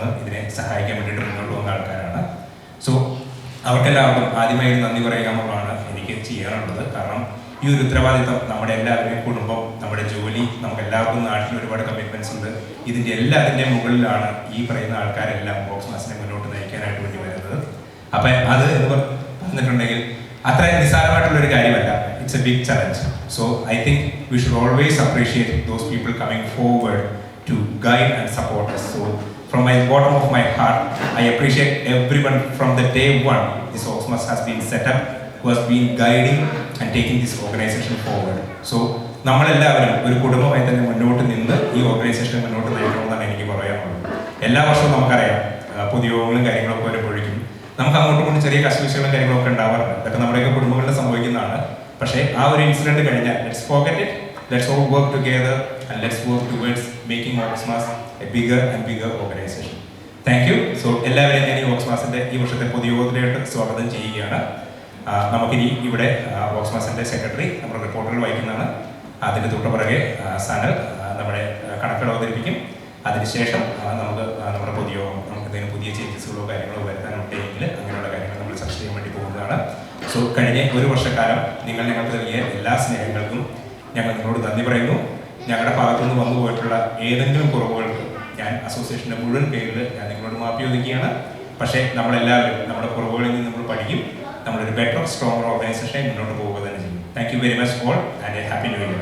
വന്ന് ഇതിനെ സഹായിക്കാൻ വേണ്ടിയിട്ട് മുന്നോട്ട് വന്ന ആൾക്കാരാണ്. സോ അവർക്കെല്ലാവർക്കും ആദ്യമായി നന്ദി പറയുക എന്നുള്ളതാണ് എനിക്ക് ചെയ്യാനുള്ളത്. കാരണം ഈ ഒരു ഉത്തരവാദിത്തം നമ്മുടെ എല്ലാവരുടെയും കുടുംബം, നമ്മുടെ ജോലി, നമുക്ക് എല്ലാവർക്കും നാട്ടിൽ ഒരുപാട് കമ്മിറ്റ്മെന്റ്സ് ഉണ്ട്. ഇതിൻ്റെ എല്ലാത്തിൻ്റെയും മുകളിലാണ് ഈ പറയുന്ന ആൾക്കാരെല്ലാം ബോക്സ് മാസിനെ മുന്നോട്ട് നയിക്കാനായിട്ട് വേണ്ടി വരുന്നത്. അപ്പം അത് എന്ന് പറഞ്ഞിട്ടുണ്ടെങ്കിൽ അത്ര നിസ്സാരമായിട്ടുള്ള ഒരു കാര്യമല്ല. It's a big challenge. So I think we should always appreciate those people coming forward to guide and support us. So from my bottom of my heart, I appreciate everyone from the day one this Oxmas has been set up, who has been guiding and taking this organization forward. So നമ്മളെല്ലാവരും ഒരു കുടുംബമായി തന്നെ മുന്നോട്ട് നിന്ന് ഈ organisation മുന്നോട്ട് നയിക്കണമെന്നാണ് എനിക്ക് പറയാനുള്ളത്. എല്ലാ വർഷവും നമുക്കറിയാം പൊതുയോഗങ്ങളും കാര്യങ്ങളൊക്കെ വരുമ്പോഴേക്കും നമുക്ക് അങ്ങോട്ടും ഇങ്ങോട്ടും ചെറിയ കശപിശകളും കാര്യങ്ങളൊക്കെ ഉണ്ടാവാറുണ്ട്. ഇതൊക്കെ നമ്മുടെയൊക്കെ കുടുംബങ്ങളിൽ സംഭവിക്കുന്നതാണ്. പക്ഷേ ആ ഒരു ഇൻസിഡന്റ് കഴിഞ്ഞാൽ let's forget it, let's all work together and let's work towards making Oxmas a bigger and bigger organisation. Thank you. So എല്ലാവരെയും ഞാൻ ഈ ഓക്സ്മാസിന്റെ ഈ വർഷത്തെ പൊതുയോഗത്തിലേക്ക് സ്വാഗതം ചെയ്യുകയാണ്. നമുക്കിനി ഇവിടെ ഓക്സ്മാസിന്റെ സെക്രട്ടറി നമ്മുടെ റിപ്പോർട്ടുകൾ വായിക്കുന്നതാണ്. അതിന്റെ തൊട്ടുപിറകെ സനൽ നമ്മുടെ കണക്കുകൾ അവതരിപ്പിക്കും. അതിനുശേഷം നമുക്ക് നമ്മുടെ പൊതുയോഗം നമുക്ക് എന്തെങ്കിലും പുതിയ ചേഞ്ചസുകളോ കാര്യങ്ങളോ വരുത്താനുണ്ടെങ്കിൽ അങ്ങനെയുള്ള കാര്യങ്ങൾ നമ്മൾ ചർച്ച ചെയ്യാൻ വേണ്ടി പോകുന്നതാണ്. സോ കഴിഞ്ഞ ഒരു വർഷക്കാലം നിങ്ങൾ ഞങ്ങൾക്ക് നൽകിയ എല്ലാ സ്നേഹങ്ങൾക്കും ഞങ്ങൾ നിങ്ങളോട് നന്ദി പറയുന്നു. ഞങ്ങളുടെ ഭാഗത്തുനിന്ന് വന്നു പോയിട്ടുള്ള ഏതെങ്കിലും കുറവുകൾക്ക് ഞാൻ അസോസിയേഷൻ്റെ മുഴുവൻ പേരിൽ ഞാൻ നിങ്ങളോട് മാപ്പ് ചോദിക്കുകയാണ്. പക്ഷേ നമ്മളെല്ലാവരും നമ്മുടെ കുറവുകളിൽ നിന്ന് നമ്മൾ പഠിക്കും. നമ്മളൊരു ബെറ്റർ സ്ട്രോങ്ങർ ഓർഗനൈസേഷനെ മുന്നോട്ട് പോവുക തന്നെ ചെയ്യും. Thank you very much all and A happy new year.